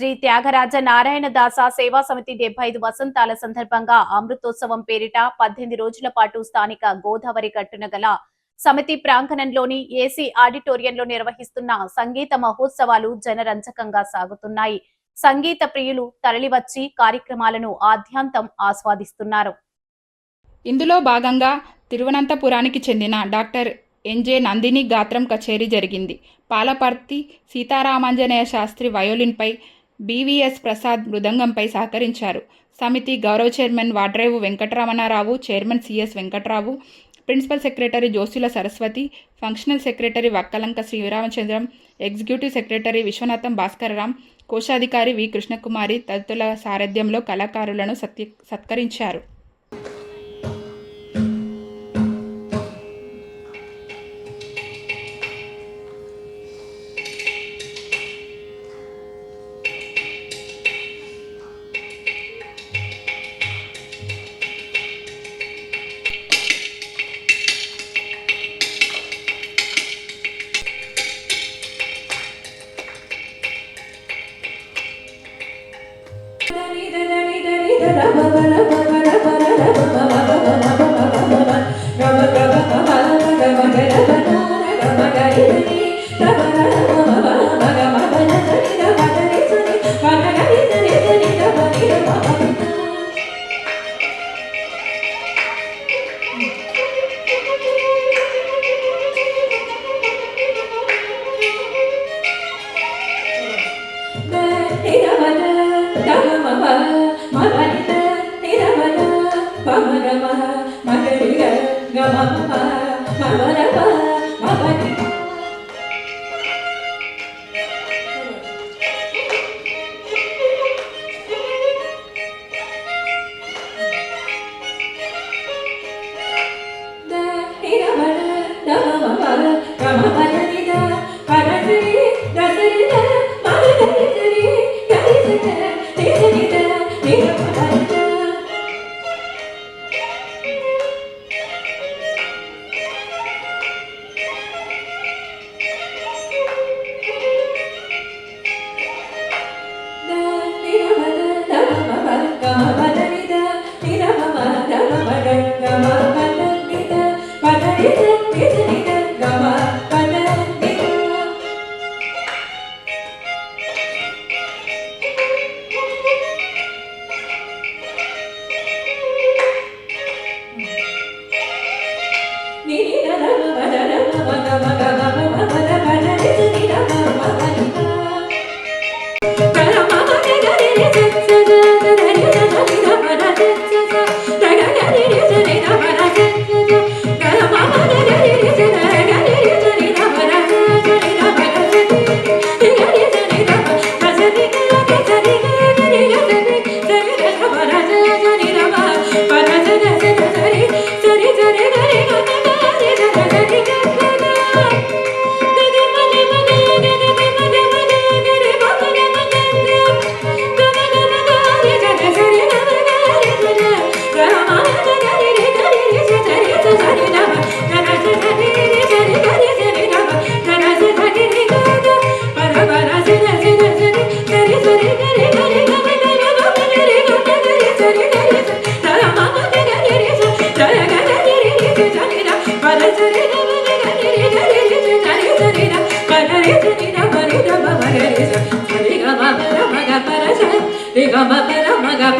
శ్రీ త్యాగరాజ నారాయణ దాస సేవా సమితి 75 వసంతాల సందర్భంగా అమృతోత్సవం పేరిట 18 రోజుల పాటు స్థానిక గోదావరి గట్టున గల సమితి ప్రాంగణంలోని ఏసీ ఆడిటోరియంలో నిర్వహిస్తున్న సంగీత మహోత్సవాలు జనరంజకంగా సాగుతున్నాయి. సంగీత ప్రియులు తరలివచ్చి కార్యక్రమాలను ఆద్యాంతం ఆస్వాదిస్తున్నారు. ఇందులో భాగంగా తిరువనంతపురానికి చెందిన డాక్టర్ ఎన్జే నందిని గాత్రం కచేరీ జరిగింది. పాలపర్తి సీతారామాంజనేయ శాస్త్రి వయోలిన్పై, బివిఎస్ ప్రసాద్ మృదంగంపై సహకరించారు. సమితి గౌరవ chairman Vadrevu Venkataramanarao, chairman CS Venkatrao, principal secretary Josula Saraswathi, functional secretary Vakkalanka Sriramachandram, executive secretary Viswanatham Bhaskararam, కోశాధికారి వి కృష్ణకుమారి తదితరుల సారథ్యంలో కళాకారులను సత్కరించారు. Riga ma para maga